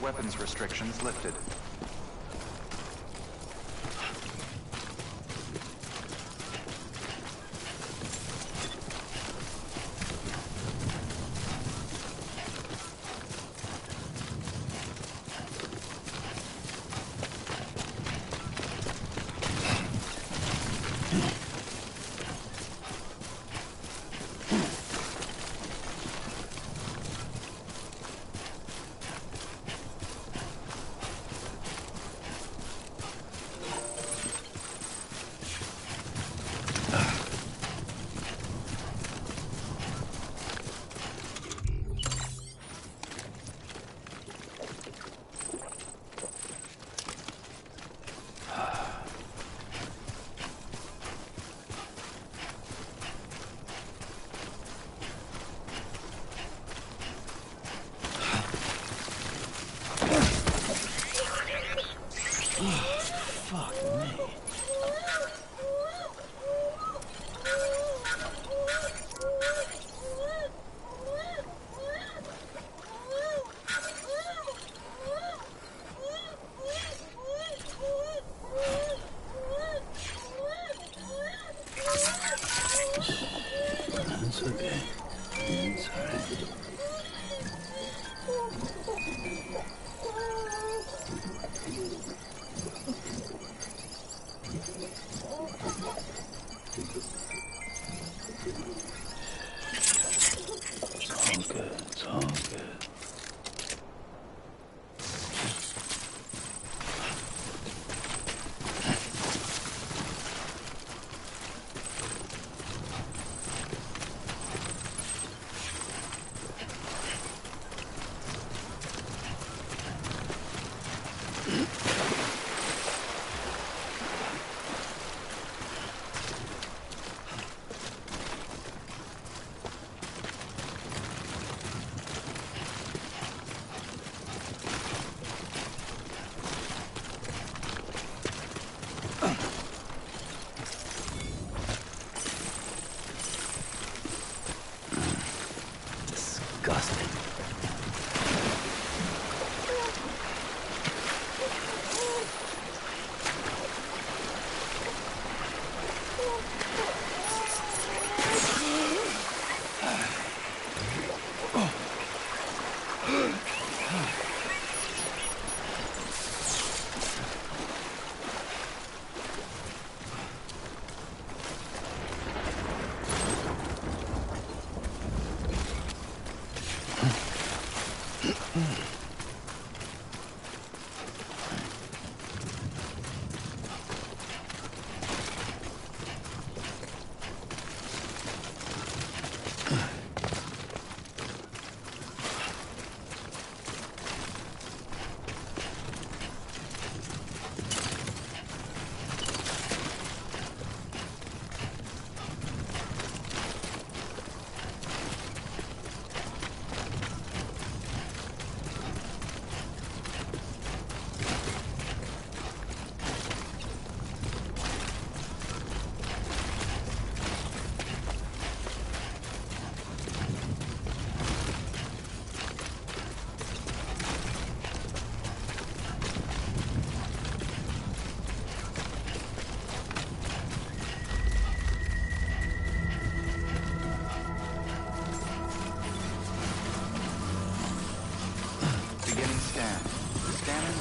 Weapons restrictions lifted.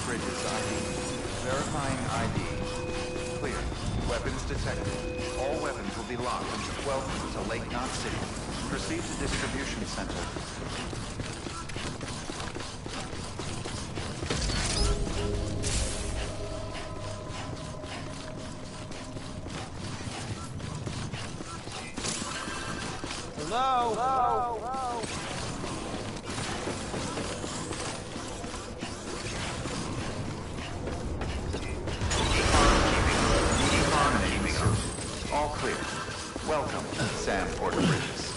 Bridges ID. Verifying ID. Clear. Weapons detected. All weapons will be locked into 12 to Lake Knot City. Proceed to distribution center. Hello? Hello? Hello? All clear. Welcome, Sam Porter Bridges.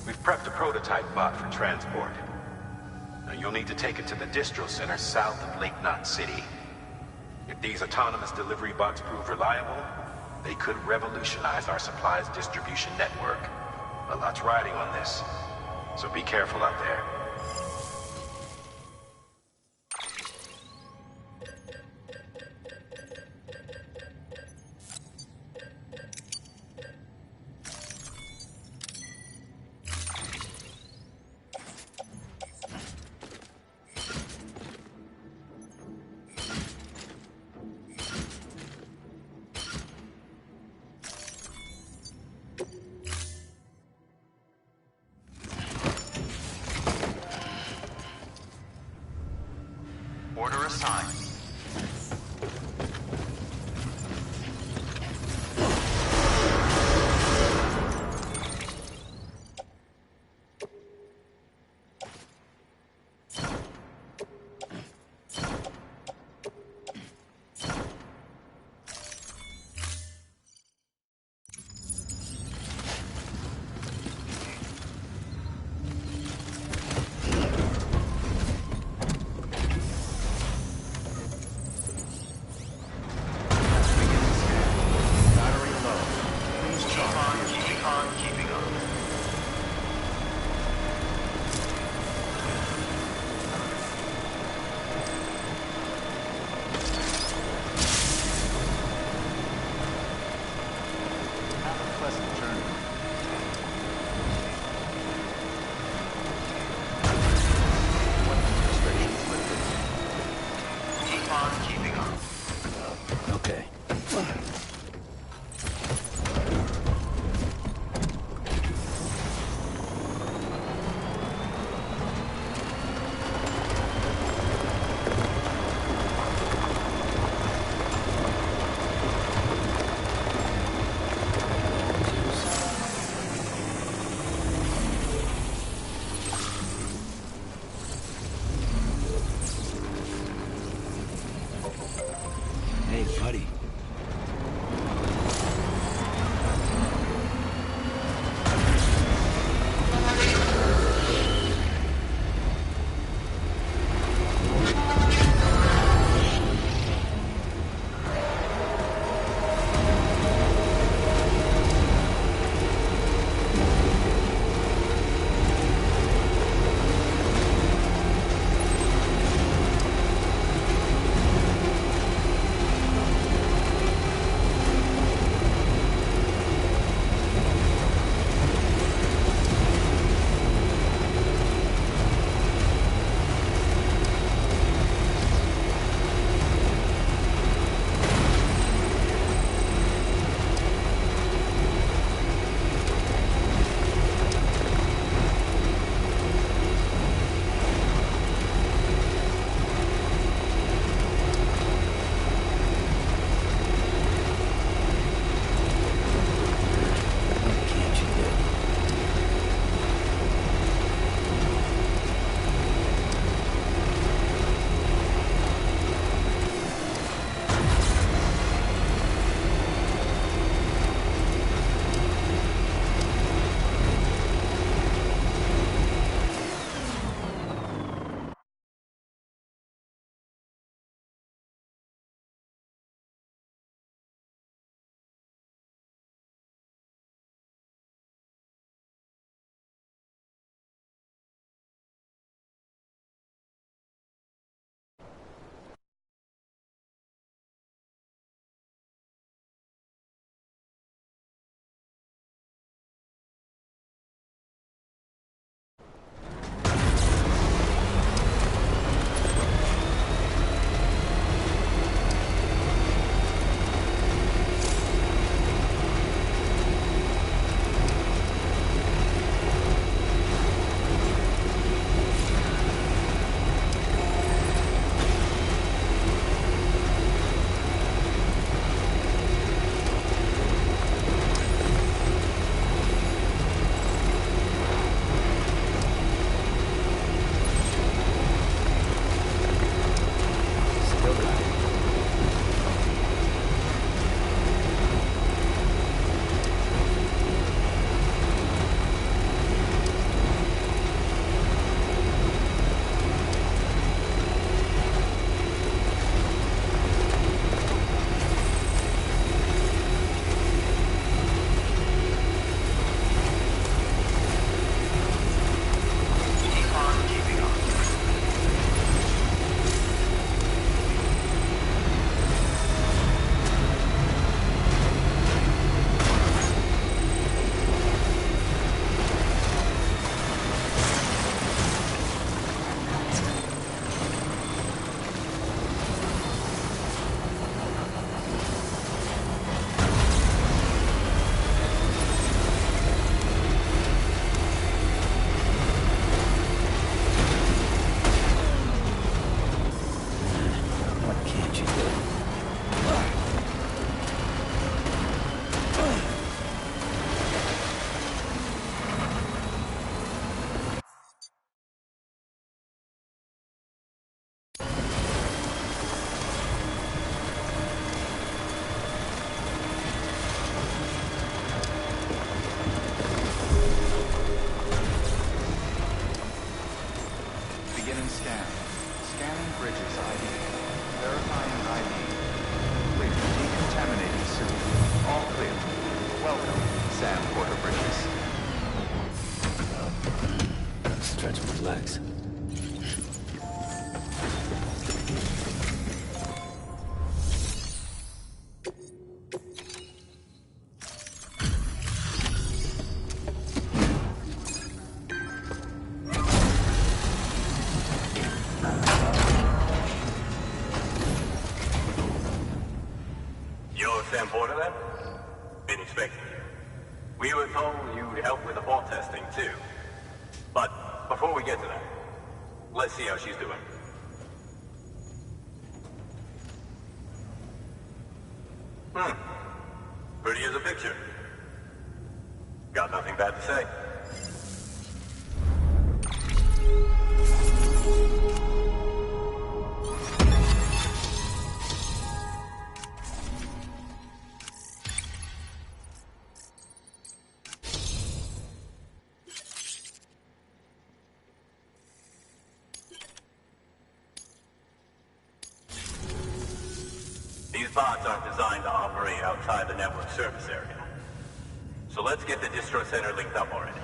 We've prepped a prototype bot for transport. Now you'll need to take it to the distro center south of Lake Knot City. If these autonomous delivery bots prove reliable, they could revolutionize our supplies distribution network. A lot's riding on this, so be careful out there. Order assigned. Max. You're Sam Porter then? Been expecting you. We were told you'd help with the vault testing too. But before we get to that, let's see how she's doing. Pretty as a picture. Got nothing bad to say. These bots aren't designed to operate outside the network service area. So let's get the distro center linked up already.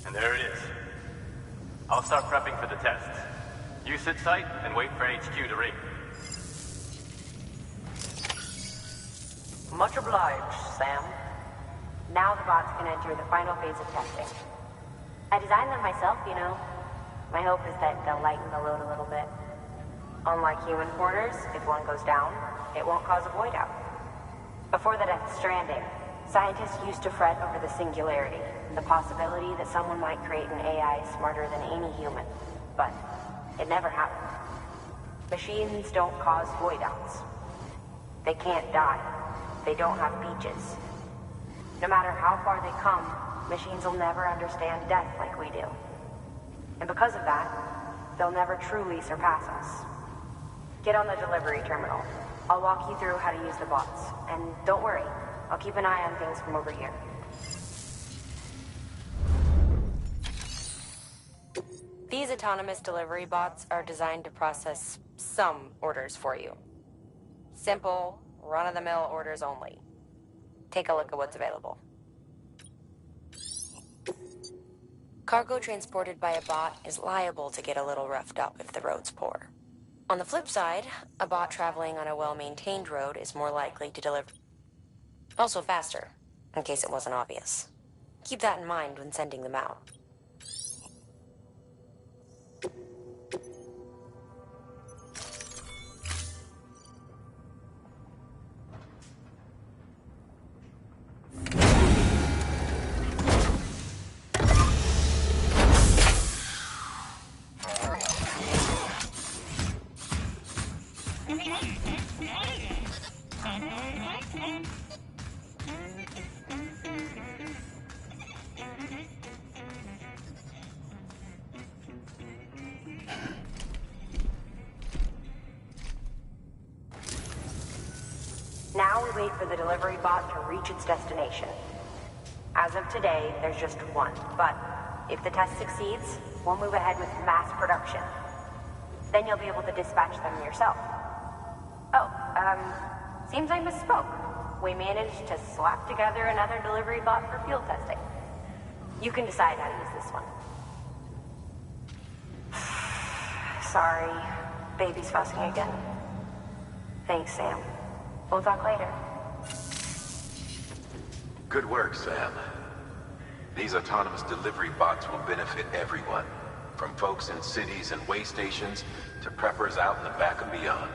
And there it is. I'll start prepping for the test. You sit tight and wait for HQ to ring. Much obliged, Sam. Now the bots can enter the final phase of testing. I designed them myself, you know. My hope is that they'll lighten the load a little bit. Unlike human porters, if one goes down, it won't cause a void out. Before the Death Stranding, scientists used to fret over the singularity, the possibility that someone might create an AI smarter than any human. But it never happened. Machines don't cause void outs. They can't die. They don't have beaches. No matter how far they come, machines will never understand death like we do. And because of that, they'll never truly surpass us. Get on the delivery terminal. I'll walk you through how to use the bots. And don't worry, I'll keep an eye on things from over here. These autonomous delivery bots are designed to process some orders for you. Simple, run-of-the-mill orders only. Take a look at what's available. Cargo transported by a bot is liable to get a little roughed up if the road's poor. On the flip side, a bot traveling on a well-maintained road is more likely to deliver. Also faster, in case it wasn't obvious. Keep that in mind when sending them out. Now we wait for the delivery bot to reach its destination. As of today, there's just one, but if the test succeeds, we'll move ahead with mass production. Then you'll be able to dispatch them yourself. Oh, seems I misspoke. We managed to slap together another delivery bot for field testing. You can decide how to use this one. Sorry, baby's fussing again. Thanks, Sam. We'll talk later. Good work, Sam. These autonomous delivery bots will benefit everyone, from folks in cities and way stations to preppers out in the back and beyond.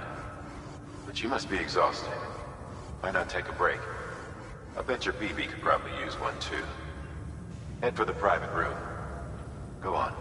But you must be exhausted. Why not take a break? I bet your BB could probably use one too. Head for the private room. Go on.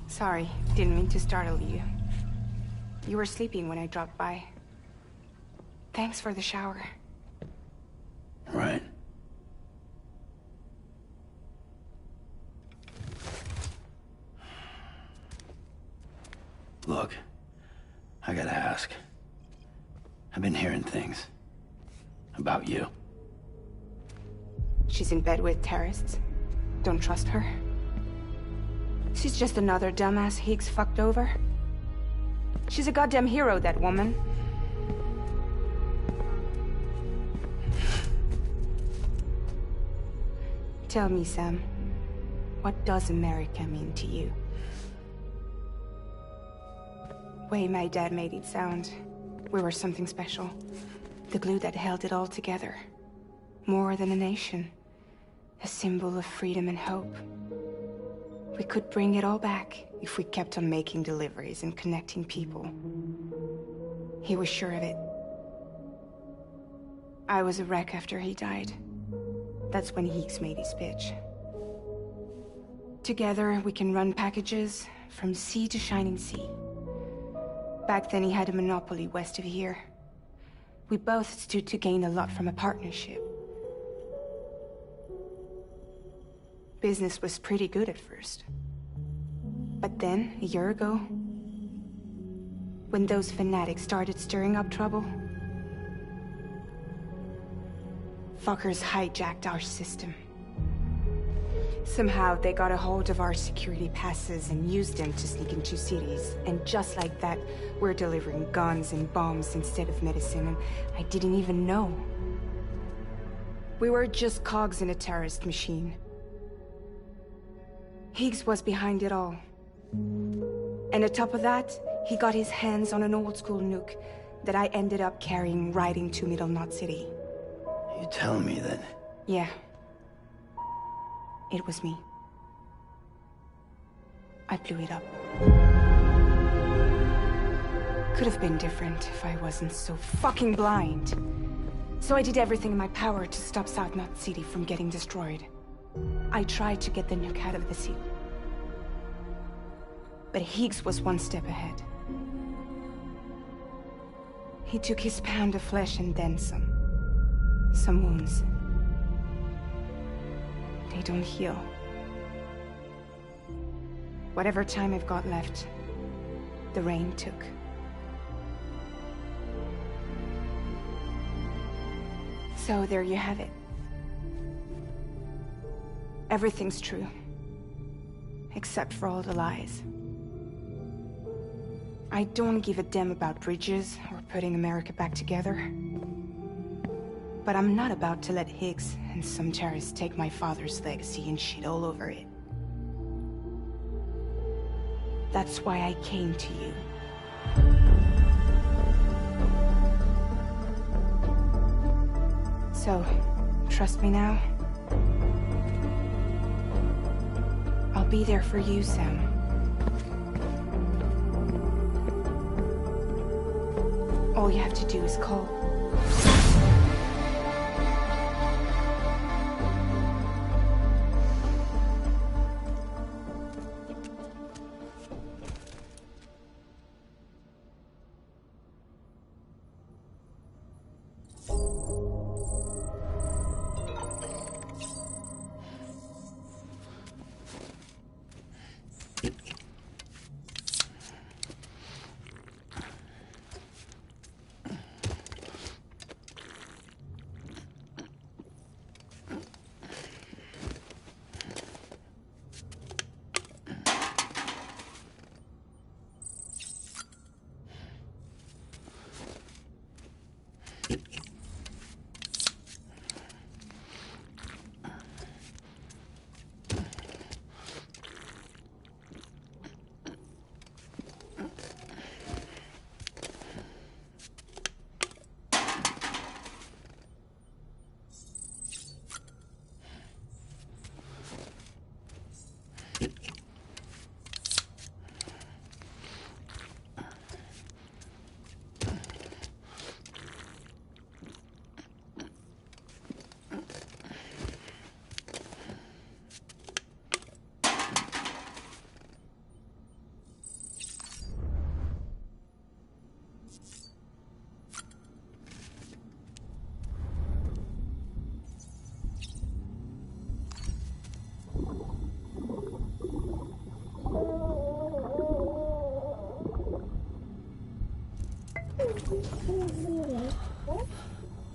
Sorry, didn't mean to startle you. You were sleeping when I dropped by. Thanks for the shower. Right. Look, I gotta ask. I've been hearing things about you. She's in bed with terrorists. Don't trust her. She's just another dumbass Higgs fucked over. She's a goddamn hero, that woman. Tell me, Sam, what does America mean to you? Way my dad made it sound, we were something special. The glue that held it all together. More than a nation. A symbol of freedom and hope. We could bring it all back if we kept on making deliveries and connecting people. He was sure of it. I was a wreck after he died. That's when Higgs made his pitch. Together, we can run packages from sea to shining sea. Back then, he had a monopoly west of here. We both stood to gain a lot from a partnership. Business was pretty good at first. But then, a year ago, when those fanatics started stirring up trouble, fuckers hijacked our system. Somehow, they got a hold of our security passes and used them to sneak into cities. And just like that, we're delivering guns and bombs instead of medicine, and I didn't even know. We were just cogs in a terrorist machine. Higgs was behind it all. And on top of that, he got his hands on an old-school nuke that I ended up carrying right into Middle Knot City. You telling me that? Yeah. It was me. I blew it up. Could have been different if I wasn't so fucking blind. So I did everything in my power to stop South Knot City from getting destroyed. I tried to get the nuke out of the city. But Higgs was one step ahead. He took his pound of flesh and then some. Some wounds. They don't heal. Whatever time I've got left, the rain took. So there you have it. Everything's true. Except for all the lies. I don't give a damn about bridges or putting America back together. But I'm not about to let Higgs and some terrorists take my father's legacy and shit all over it. That's why I came to you. So, trust me now? I'll be there for you, Sam. All you have to do is call.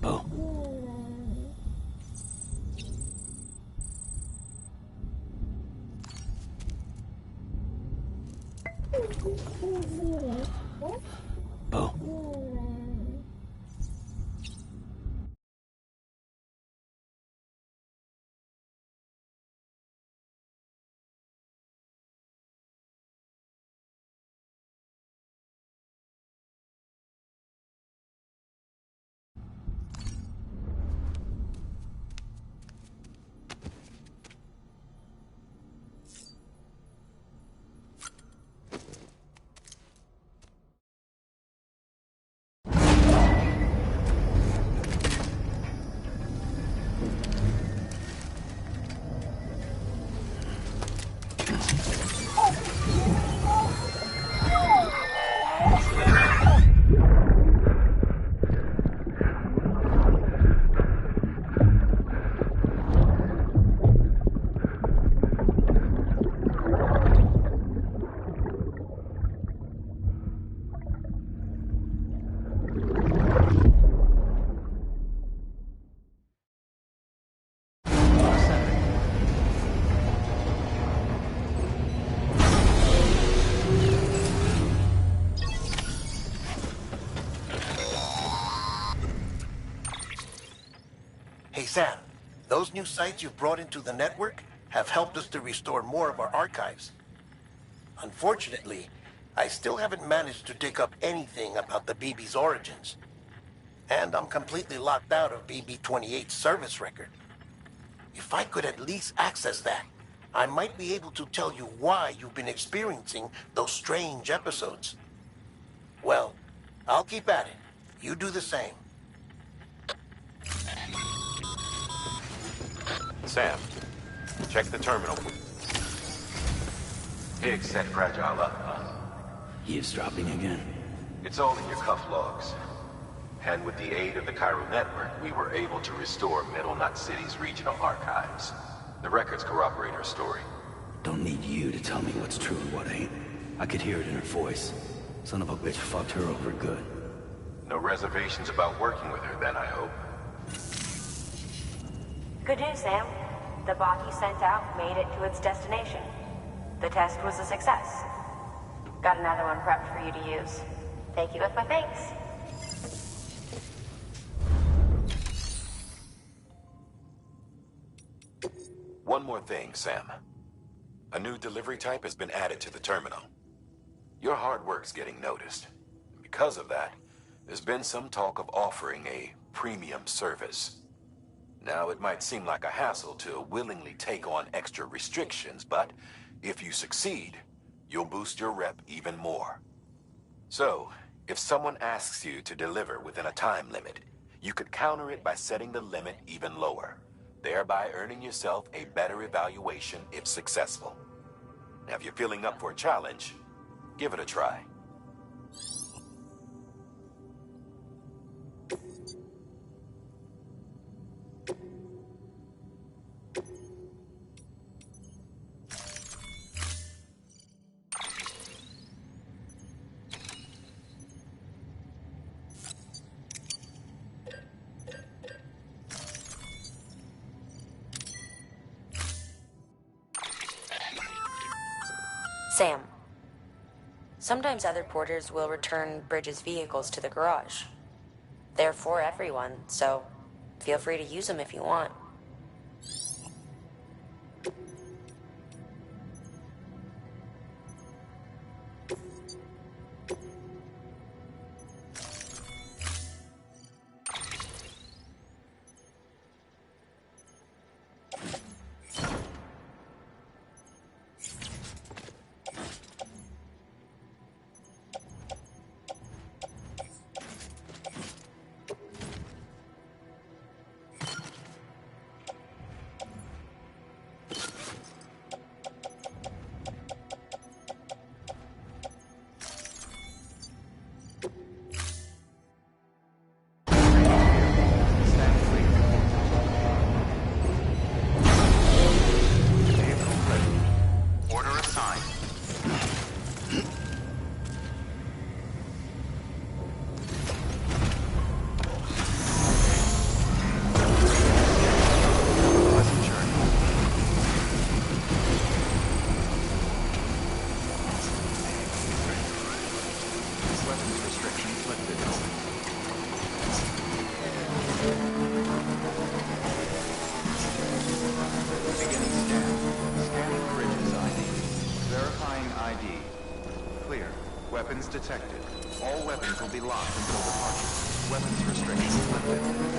Bo. Bo. Hey, Sam, those new sites you've brought into the network have helped us to restore more of our archives. Unfortunately, I still haven't managed to dig up anything about the BB's origins. And I'm completely locked out of BB-28's service record. If I could at least access that, I might be able to tell you why you've been experiencing those strange episodes. Well, I'll keep at it. You do the same. Sam, check the terminal. Higgs set Fragile up, huh? Eavesdropping again. It's all in your cuff logs. And with the aid of the Cairo network, we were able to restore Middle Knot City's regional archives. The records corroborate her story. Don't need you to tell me what's true and what ain't. I could hear it in her voice. Son of a bitch fucked her over good. No reservations about working with her then, I hope. Good news, Sam. The bot you sent out made it to its destination. The test was a success. Got another one prepped for you to use. Take you with my thanks. One more thing, Sam. A new delivery type has been added to the terminal. Your hard work's getting noticed. Because of that, there's been some talk of offering a premium service. Now, it might seem like a hassle to willingly take on extra restrictions, but if you succeed, you'll boost your rep even more. So, if someone asks you to deliver within a time limit, you could counter it by setting the limit even lower, thereby earning yourself a better evaluation if successful. Now, if you're feeling up for a challenge, give it a try. Sam, sometimes other porters will return Bridges' vehicles to the garage. They're for everyone, so feel free to use them if you want. Weapons detected. All weapons will be locked until departure. Weapons restrictions lifted.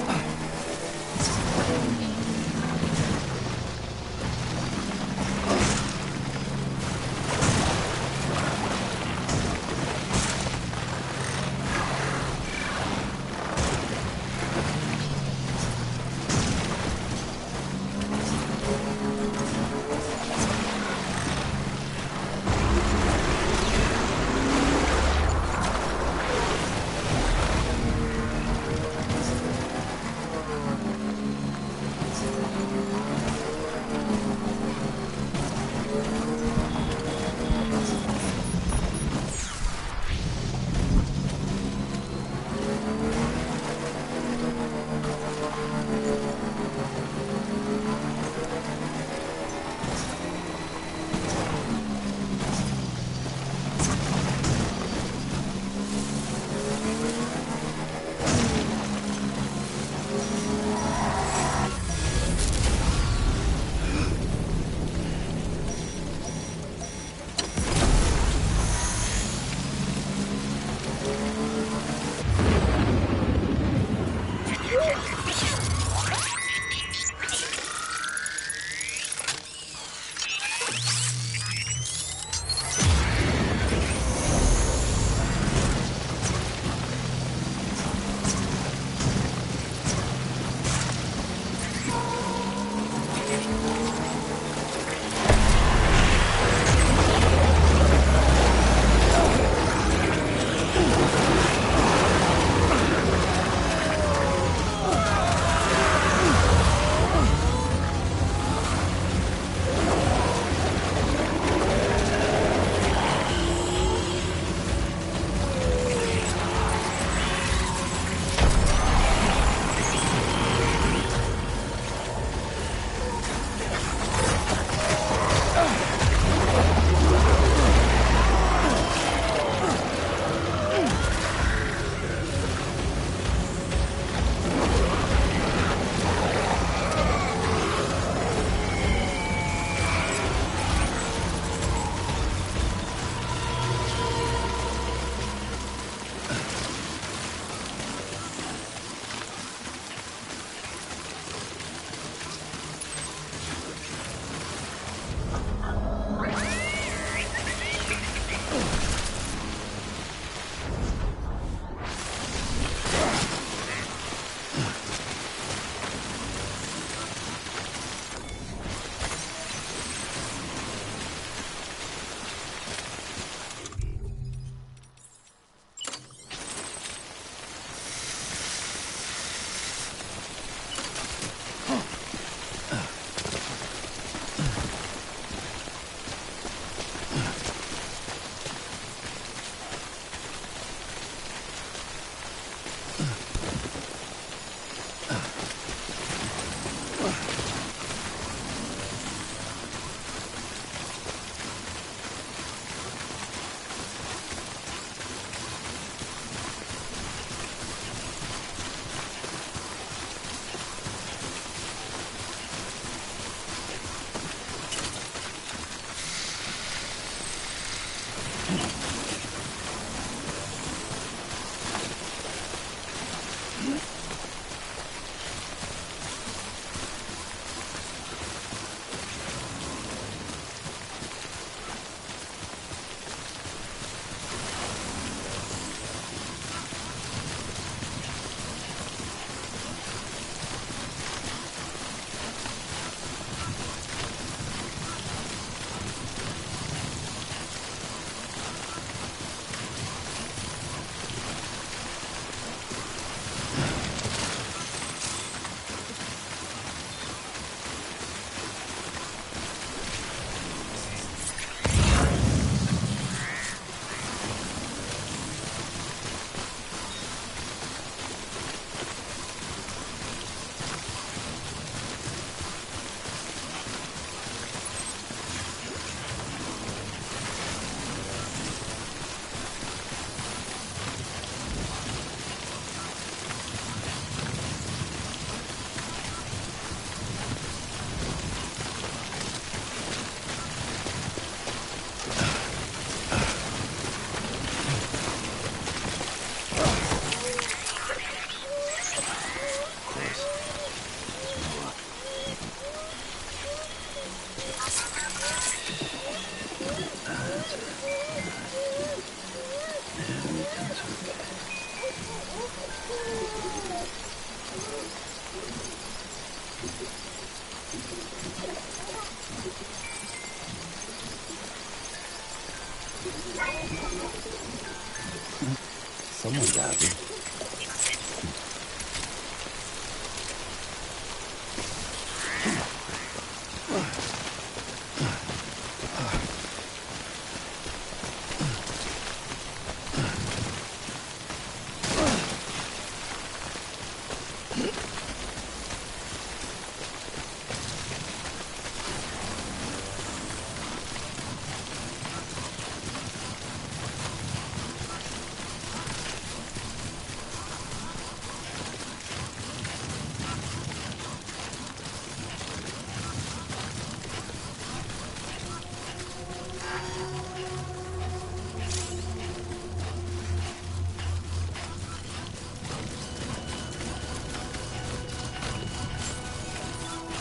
Someone's happy.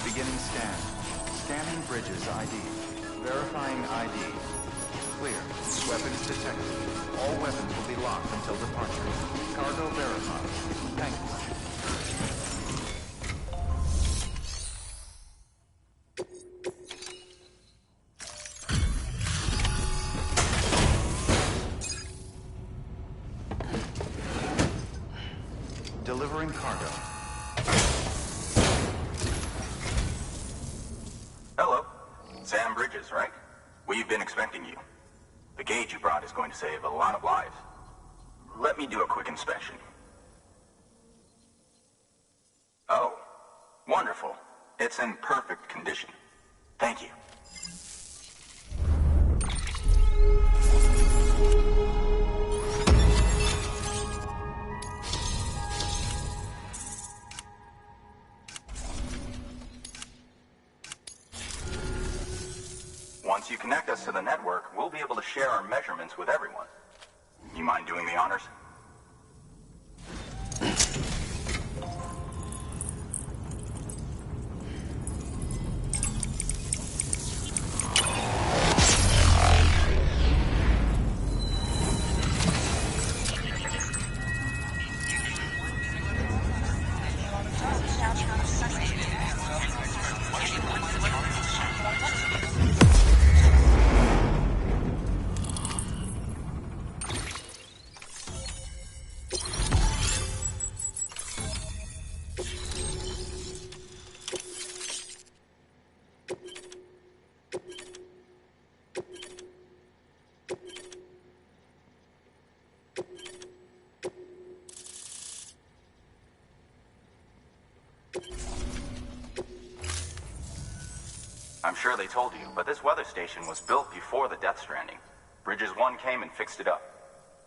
Beginning scan. Scanning bridges ID. Verifying ID. Clear. Weapons detected. All weapons will be locked until departure. Cargo verified. Thank you. Delivering cargo. Hello. Sam Bridges, right? We've been expecting you. The gauge you brought is going to save a lot of lives. Let me do a quick inspection. Oh, wonderful. It's in perfect condition. Thank you. Once you connect us to the network, we'll be able to share our measurements with everyone. You mind doing the honors? I'm sure they told you, but this weather station was built before the Death Stranding. Bridges 1 came and fixed it up.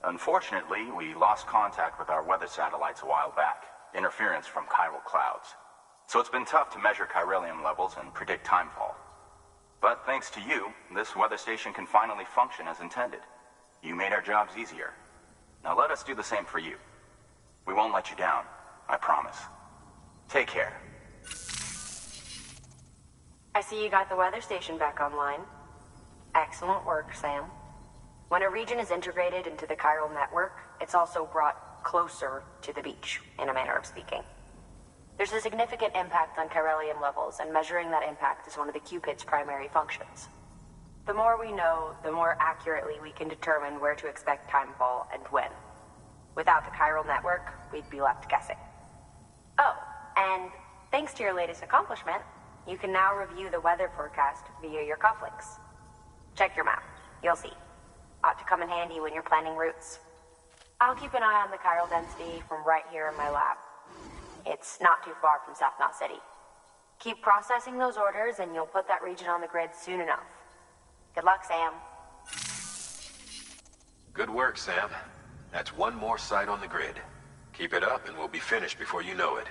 Unfortunately, we lost contact with our weather satellites a while back. Interference from chiral clouds. So it's been tough to measure chiralium levels and predict timefall. But thanks to you, this weather station can finally function as intended. You made our jobs easier. Now let us do the same for you. We won't let you down. I promise. Take care. I see you got the weather station back online. Excellent work, Sam. When a region is integrated into the chiral network, it's also brought closer to the beach, in a manner of speaking. There's a significant impact on chiralium levels, and measuring that impact is one of the Cupid's primary functions. The more we know, the more accurately we can determine where to expect timefall and when. Without the chiral network, we'd be left guessing. Oh, and thanks to your latest accomplishment, you can now review the weather forecast via your cufflinks. Check your map. You'll see. Ought to come in handy when you're planning routes. I'll keep an eye on the chiral density from right here in my lab. It's not too far from South Knot City. Keep processing those orders and you'll put that region on the grid soon enough. Good luck, Sam. Good work, Sam. That's one more site on the grid. Keep it up and we'll be finished before you know it.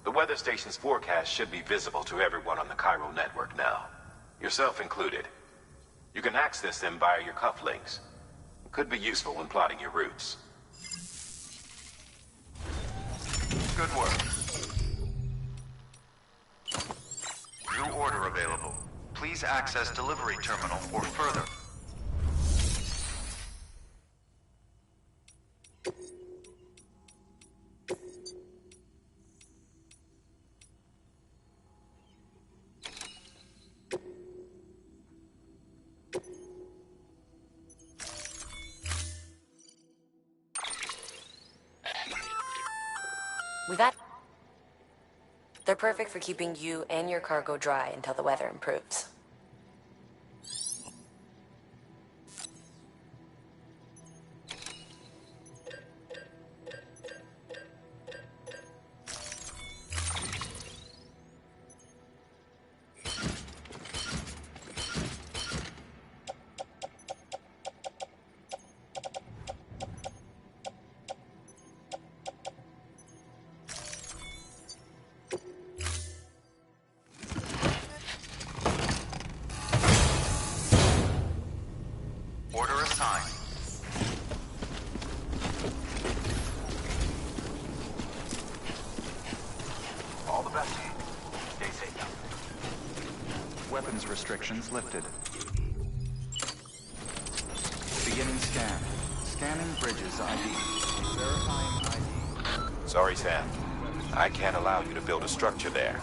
The weather station's forecast should be visible to everyone on the chiral network now, yourself included. You can access them via your cufflinks. It could be useful when plotting your routes. Good work. New order available. Please access delivery terminal or further. They're perfect for keeping you and your cargo dry until the weather improves. Order assigned. All the best. Stay safe now. Weapons restrictions lifted. Beginning scan. Scanning Bridges ID. Verifying ID. Sorry, Sam. I can't allow you to build a structure there.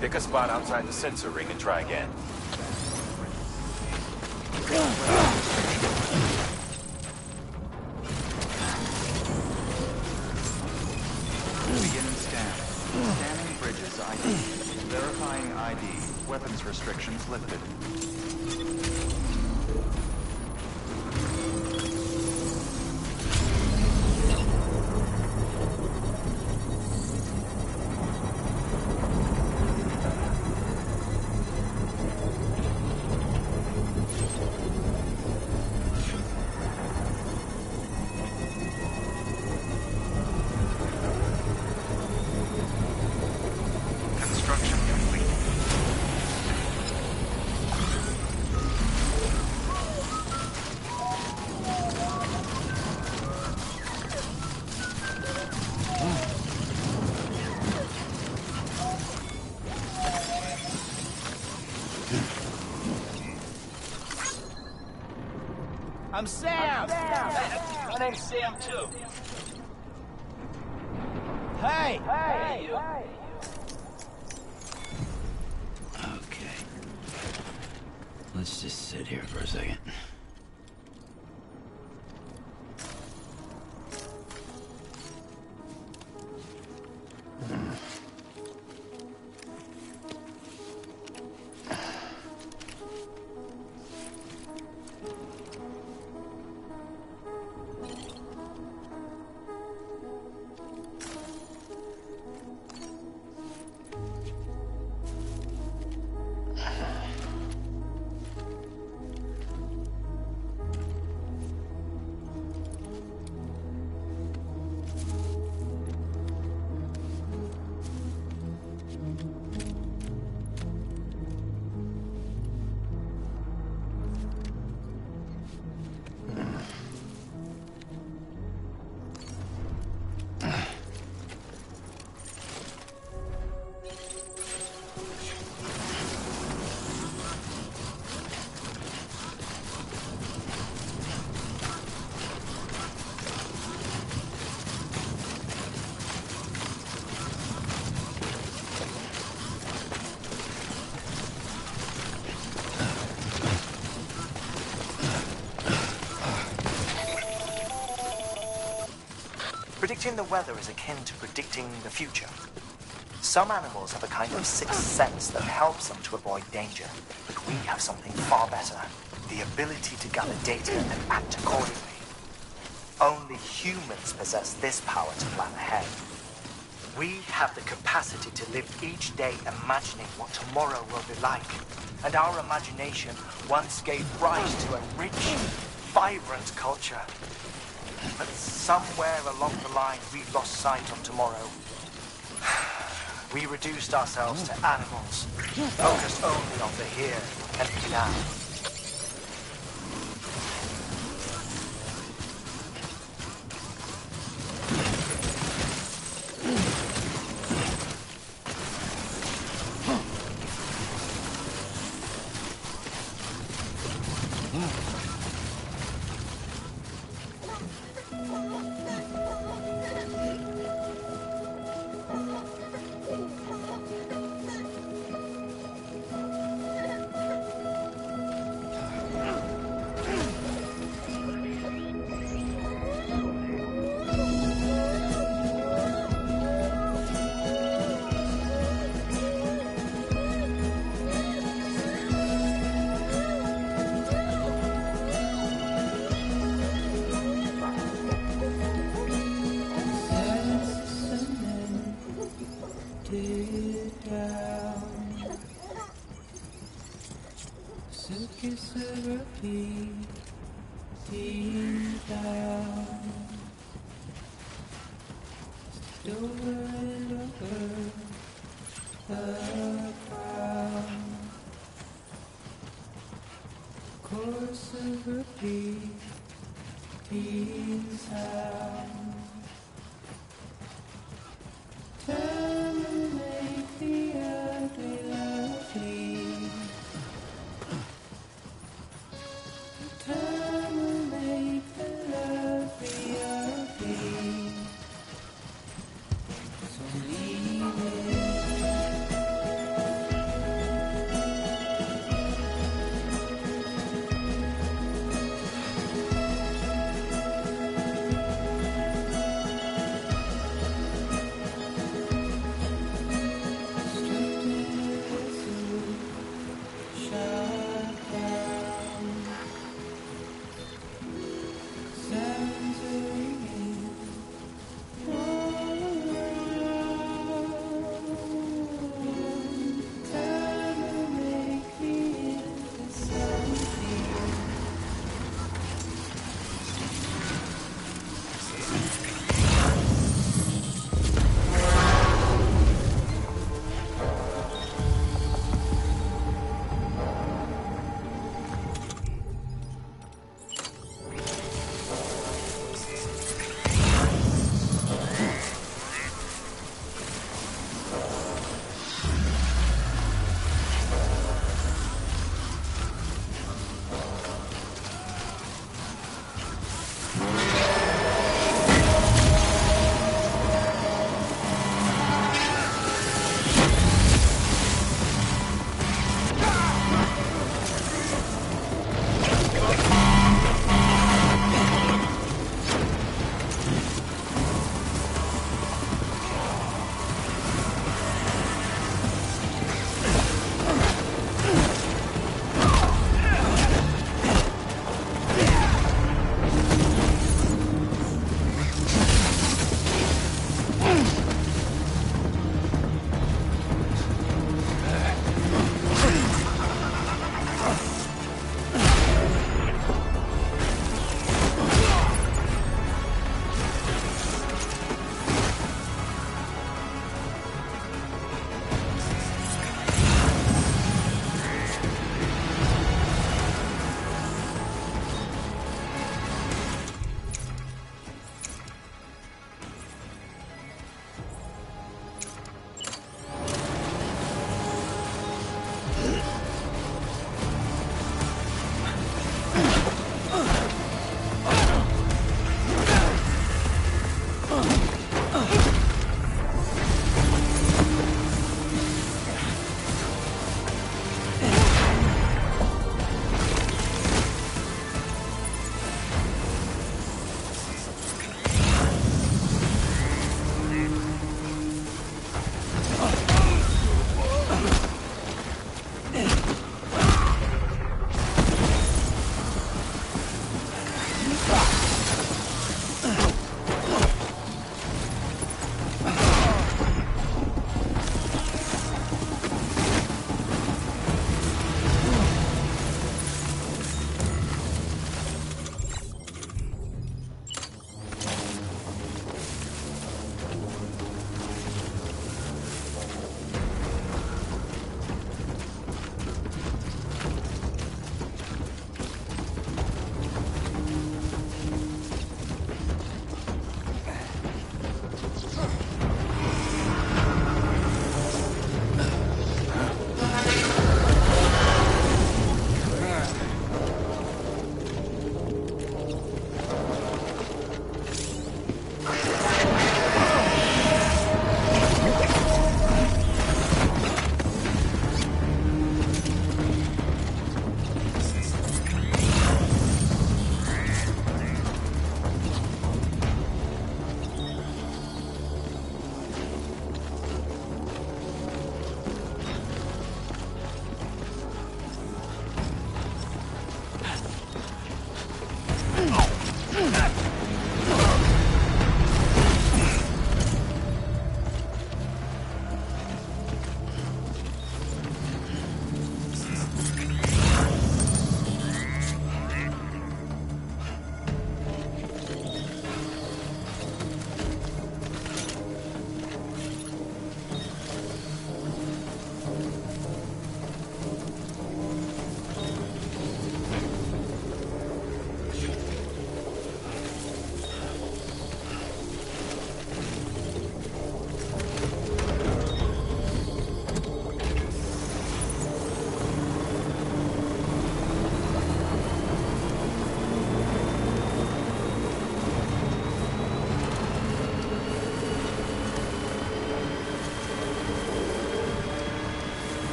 Pick a spot outside the sensor ring and try again. Beginning scan. Scanning Bridges ID. Verifying ID. Weapons restrictions lifted. Construction complete. I'm Sam! My name's Sam, too. Hey! Okay. Let's just sit here for a second. Predicting the weather is akin to predicting the future. Some animals have a kind of sixth sense that helps them to avoid danger, but we have something far better. The ability to gather data and act accordingly. Only humans possess this power to plan ahead. We have the capacity to live each day imagining what tomorrow will be like. And our imagination once gave rise to a rich, vibrant culture. But somewhere along the line, we lost sight of tomorrow. We reduced ourselves to animals, focused only on the here and now.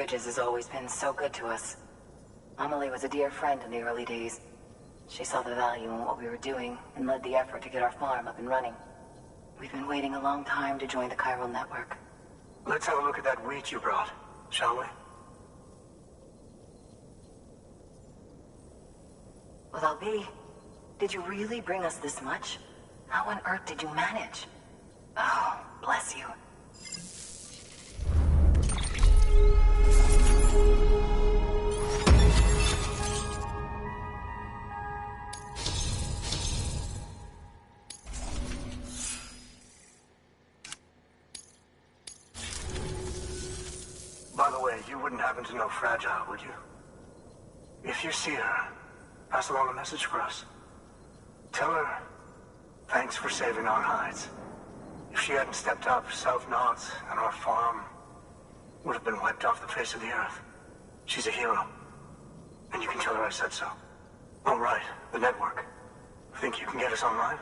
Bridges has always been so good to us. Amelie was a dear friend in the early days. She saw the value in what we were doing and led the effort to get our farm up and running. We've been waiting a long time to join the chiral network. Let's have a look at that wheat you brought, shall we? Well, Albi, did you really bring us this much? How on earth did you manage? Oh, bless you. By the way, you wouldn't happen to know Fragile, would you? If you see her, pass along a message for us. Tell her, thanks for saving our hides. If she hadn't stepped up, South Knots and our farm would have been wiped off the face of the earth. She's a hero. And you can tell her I said so. Oh, right, the network. Think you can get us online?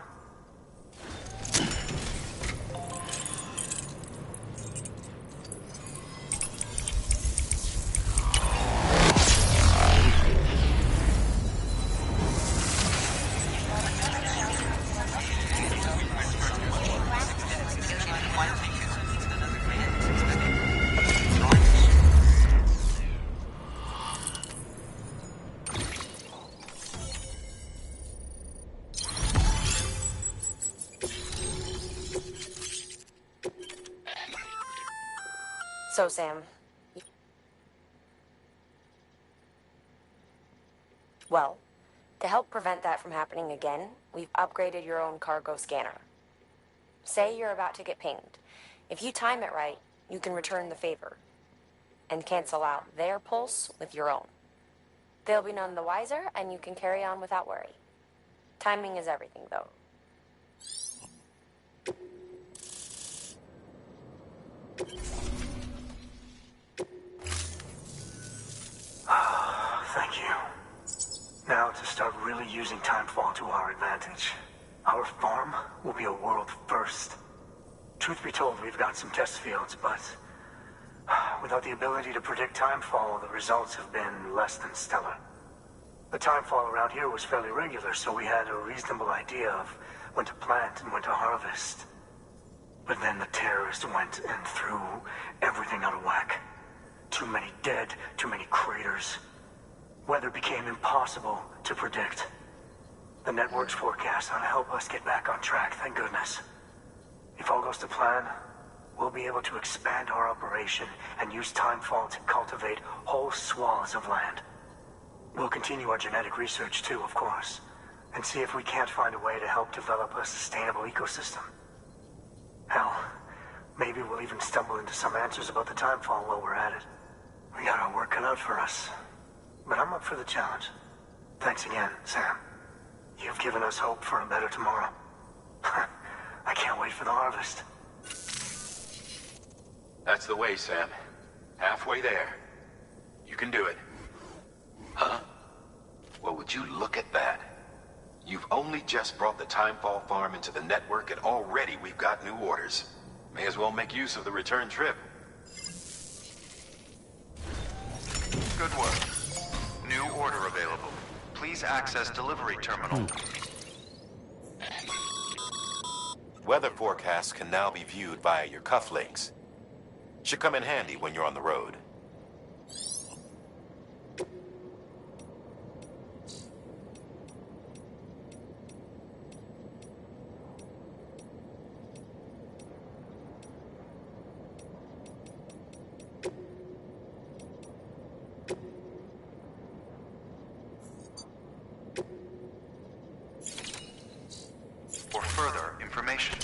So, Sam. Well, to help prevent that from happening again, we've upgraded your own cargo scanner. Say you're about to get pinged. If you time it right, you can return the favor and cancel out their pulse with your own. They'll be none the wiser, and you can carry on without worry. Timing is everything, though. Thank you. Now to start really using Timefall to our advantage. Our farm will be a world first. Truth be told, we've got some test fields, but without the ability to predict Timefall, the results have been less than stellar. The Timefall around here was fairly regular, so we had a reasonable idea of when to plant and when to harvest. But then the terrorists went and threw everything out of whack. Too many dead, too many craters. Weather became impossible to predict. The network's forecast ought to help us get back on track, thank goodness. If all goes to plan, we'll be able to expand our operation and use Timefall to cultivate whole swaths of land. We'll continue our genetic research too, of course, and see if we can't find a way to help develop a sustainable ecosystem. Hell, maybe we'll even stumble into some answers about the Timefall while we're at it. We got our work cut out for us, but I'm up for the challenge. Thanks again, Sam. You've given us hope for a better tomorrow. I can't wait for the harvest. That's the way, Sam. Halfway there. You can do it. Huh? Well, would you look at that? You've only just brought the Timefall farm into the network, and already we've got new orders. May as well make use of the return trip. Good work. New order available. Please access delivery terminal. Weather forecasts can now be viewed via your cufflinks. Should come in handy when you're on the road. For further information,